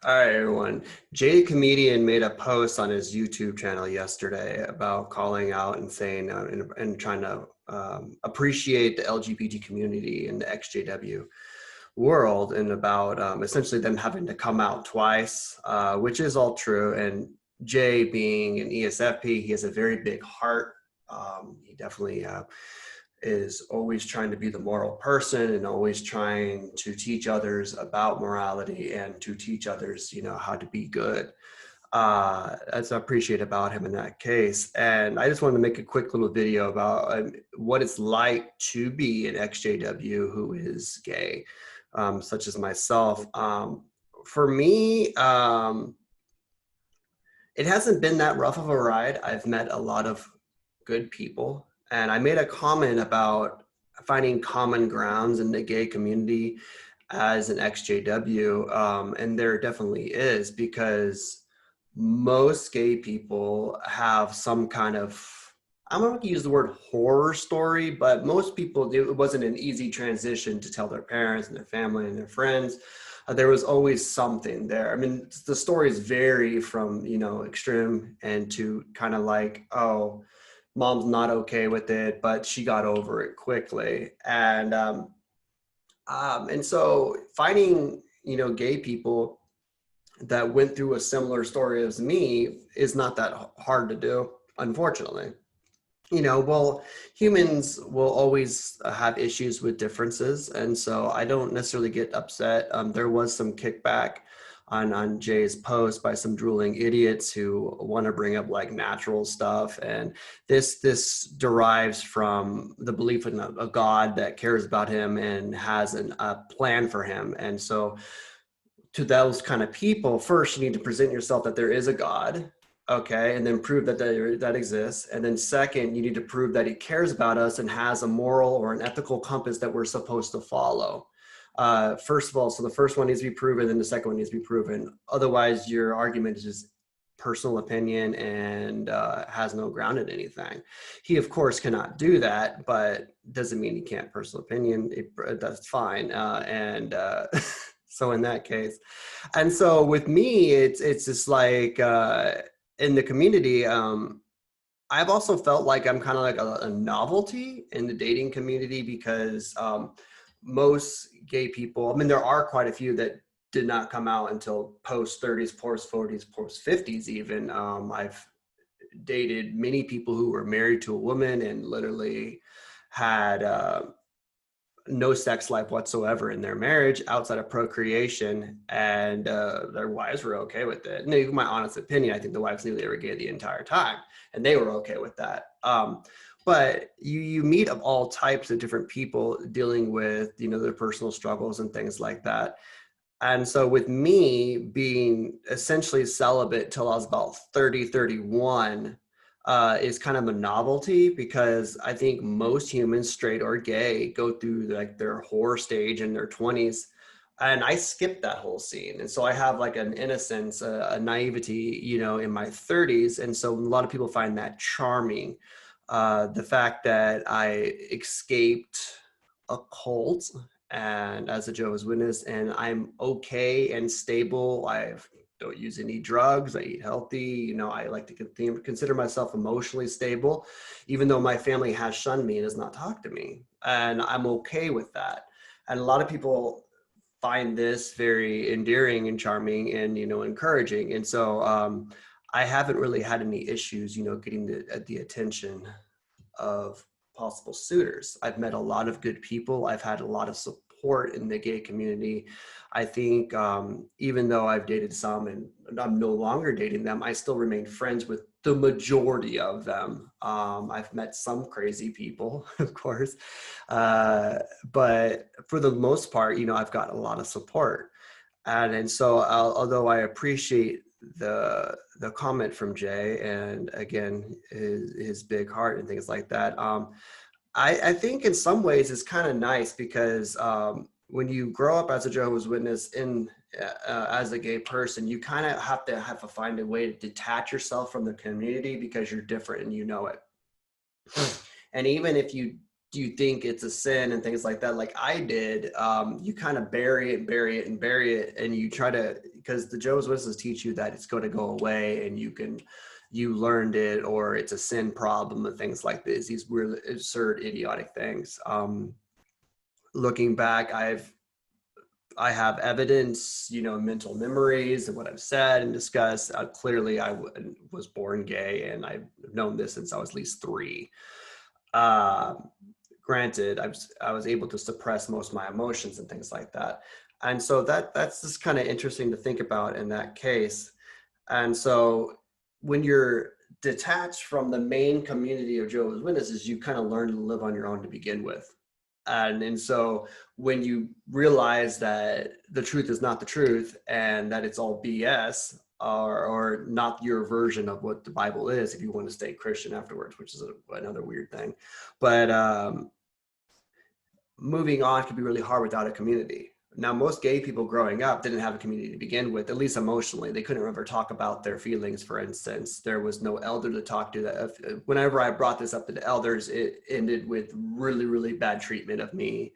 All right, everyone. Jay Comedian made a post on his YouTube channel yesterday about calling out and saying and trying to appreciate the LGBT community in the XJW world, and about essentially them having to come out twice, which is all true. And Jay, being an ESFP, he has a very big heart. He definitely is always trying to be the moral person and always trying to teach others about morality and to teach others, how to be good. That's I appreciate about him in that case. And I just wanted to make a quick little video about what it's like to be an XJW who is gay, such as myself. For me, it hasn't been that rough of a ride. I've met a lot of good people. And I made a comment about finding common grounds in the gay community as an XJW. And there definitely is, because most gay people have some kind of, I'm not going to use the word horror story, but most people, it wasn't an easy transition to tell their parents and their family and their friends. There was always something there. I mean, the stories vary from, extreme and to kind of like, oh, mom's not okay with it, but she got over it quickly. And so finding, gay people that went through a similar story as me is not that hard to do, unfortunately. Well, humans will always have issues with differences. And so I don't necessarily get upset. There was some kickback on Jay's post by some drooling idiots who want to bring up like natural stuff. And this derives from the belief in a God that cares about him and has a plan for him. And so to those kind of people, first, you need to present yourself that there is a God. Okay, and then prove that exists. And then second, you need to prove that he cares about us and has a moral or an ethical compass that we're supposed to follow. First of all, so the first one needs to be proven, and the second one needs to be proven. Otherwise, your argument is just personal opinion and has no ground in anything. He, of course, cannot do that, but doesn't mean he can't personal opinion. That's fine. So in that case, and so with me, it's just like, in the community, I've also felt like I'm kind of like a novelty in the dating community, because most gay people, I mean, there are quite a few that did not come out until post 30s, post 40s, post 50s even. I've dated many people who were married to a woman and literally had no sex life whatsoever in their marriage outside of procreation, and their wives were okay with it. And my honest opinion, I think the wives knew they were gay the entire time, and they were okay with that. But you meet of all types of different people dealing with, their personal struggles and things like that. And so with me being essentially celibate till I was about 30, 31, is kind of a novelty, because I think most humans, straight or gay, go through like their horror stage in their 20s. And I skipped that whole scene. And so I have like an innocence, a naivety, in my 30s. And so a lot of people find that charming. The fact that I escaped a cult and as a Jehovah's Witness, and I'm okay and stable. I don't use any drugs. I eat healthy. I like to consider myself emotionally stable, even though my family has shunned me and does not talk to me. And I'm okay with that. And a lot of people find this very endearing and charming and, encouraging. And so I haven't really had any issues, getting the attention of possible suitors. I've met a lot of good people. I've had a lot of support in the gay community. I think even though I've dated some and I'm no longer dating them, I still remain friends with the majority of them. I've met some crazy people, of course, but for the most part, I've got a lot of support. And so although I appreciate the comment from Jay, and again his big heart and things like that, I think in some ways it's kind of nice, because when you grow up as a Jehovah's Witness as a gay person, you kind of have to find a way to detach yourself from the community, because you're different and you know it. And even if you do you think it's a sin and things like that, like I did, you kind of bury it and bury it and bury it. And you try to, because the Jehovah's Witnesses teach you that it's going to go away and you learned it, or it's a sin problem and things like this, these really absurd, idiotic things. Looking back, I have evidence, mental memories of what I've said and discussed. Clearly, I was born gay, and I've known this since I was at least 3. Granted, I was able to suppress most of my emotions and things like that. And so that's just kind of interesting to think about in that case. And so when you're detached from the main community of Jehovah's Witnesses, you kind of learn to live on your own to begin with. And so when you realize that the truth is not the truth and that it's all BS, or not your version of what the Bible is, if you want to stay Christian afterwards, which is another weird thing. But moving on can be really hard without a community. Now, most gay people growing up didn't have a community to begin with, at least emotionally. They couldn't ever talk about their feelings, for instance. There was no elder to talk to. That whenever I brought this up to the elders, it ended with really, really bad treatment of me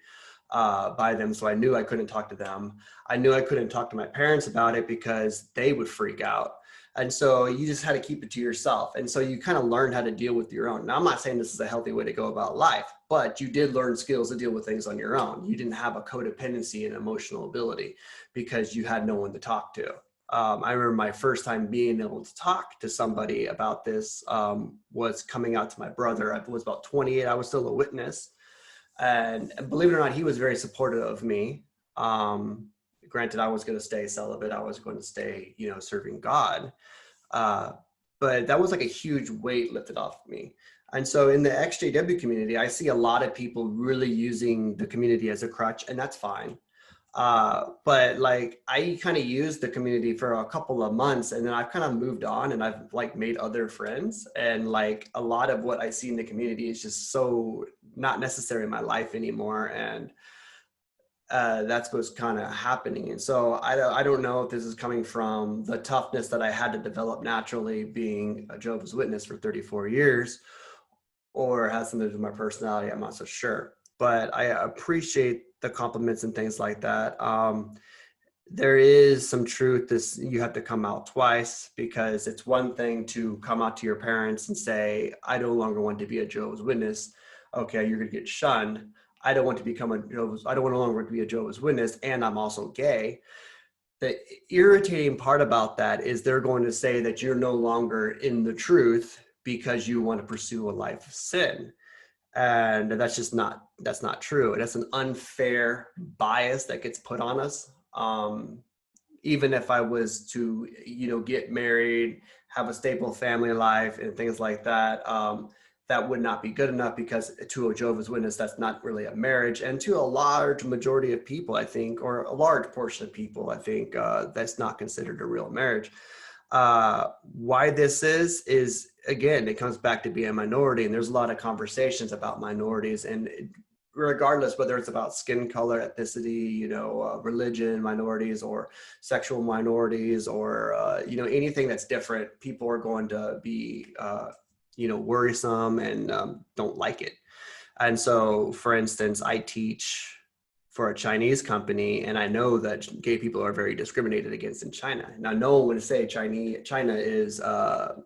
by them. So I knew I couldn't talk to them. I knew I couldn't talk to my parents about it because they would freak out. And so you just had to keep it to yourself. And so you kind of learned how to deal with your own. Now, I'm not saying this is a healthy way to go about life, but you did learn skills to deal with things on your own. You didn't have a codependency and emotional ability because you had no one to talk to. I remember my first time being able to talk to somebody about this was coming out to my brother. I was about 28. I was still a witness. And believe it or not, he was very supportive of me. Granted, I was going to stay celibate. I was going to stay, serving God. But that was like a huge weight lifted off of me. And so in the EXJW community, I see a lot of people really using the community as a crutch, and that's fine. But like I kind of used the community for a couple of months, and then I've kind of moved on, and I've like made other friends, and like a lot of what I see in the community is just so not necessary in my life anymore. And that's what's kind of happening. And so I don't know if this is coming from the toughness that I had to develop naturally being a Jehovah's Witness for 34 years, or has something to do with my personality. I'm not so sure, but I appreciate the compliments and things like that. There is some truth. You have to come out twice, because it's one thing to come out to your parents and say, I no longer want to be a Jehovah's Witness. Okay, you're going to get shunned. I don't want to I don't want no longer to be a Jehovah's Witness, and I'm also gay. The irritating part about that is they're going to say that you're no longer in the truth because you want to pursue a life of sin. And that's not true. That's an unfair bias that gets put on us. Even if I was to, get married, have a stable family life and things like that, that would not be good enough, because to a Jehovah's Witness, that's not really a marriage. And to a large majority of people, I think, or a large portion of people, I think, that's not considered a real marriage. Why this is, again, it comes back to being a minority, and there's a lot of conversations about minorities, and regardless whether it's about skin color, ethnicity, religion, minorities, or sexual minorities, or anything that's different, people are going to be worrisome and don't like it. And so, for instance, I teach for a Chinese company, and I know that gay people are very discriminated against in China. Now, no one would say China is a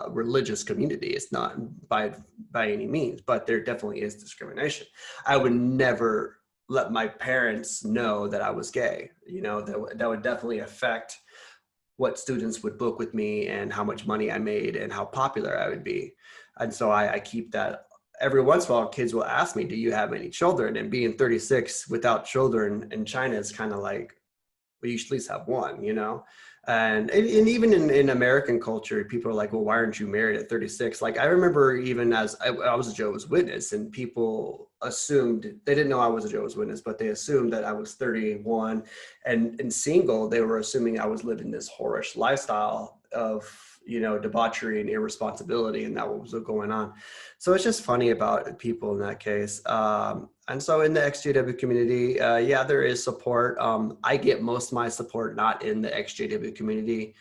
religious community. It's not by any means, but there definitely is discrimination. I would never let my parents know that I was gay. That would definitely affect what students would book with me and how much money I made and how popular I would be. And so I keep that. Every once in a while, kids will ask me, do you have any children? And being 36 without children in China is kind of like, well, you should at least have one, And even in American culture, people are like, well, why aren't you married at 36? Like, I remember even as I was a Jehovah's Witness, and people assumed, they didn't know I was a Jehovah's Witness, but they assumed that I was 31 and single. They were assuming I was living this whorish lifestyle of, debauchery and irresponsibility, and that was going on. So it's just funny about people in that case. And so in the EXJW community, there is support. I get most of my support not in the EXJW community.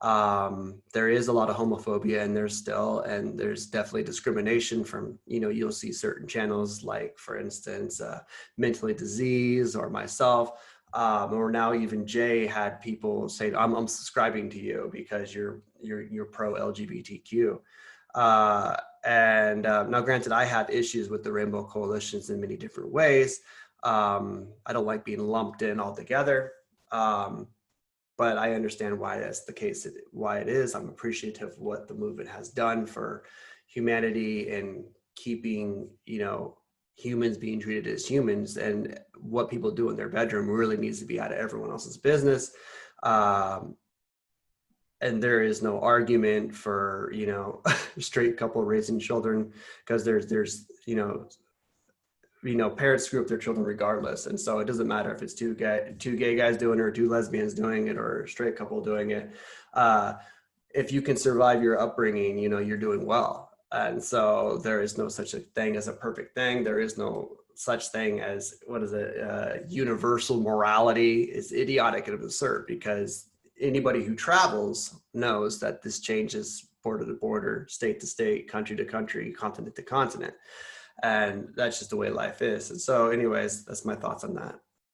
There is a lot of homophobia in there still, and there's definitely discrimination from, you'll see certain channels like, for instance, Mentally Diseased or myself, or now even Jay had people say, I'm subscribing to you because you're pro LGBTQ. And now granted, I have issues with the Rainbow Coalitions in many different ways. I don't like being lumped in altogether. But I understand why that's the case, why it is. I'm appreciative of what the movement has done for humanity and keeping, humans being treated as humans, and what people do in their bedroom really needs to be out of everyone else's business. And there is no argument for, straight couple raising children, because there's parents screw up their children regardless. And so it doesn't matter if it's two gay guys doing it, or two lesbians doing it, or a straight couple doing it. If you can survive your upbringing, you're doing well. And so there is no such a thing as a perfect thing. There is no such thing as, universal morality. Is idiotic and absurd, because anybody who travels knows that this changes border to border, state to state, country to country, continent to continent. And that's just the way life is. And so anyways, that's my thoughts on that.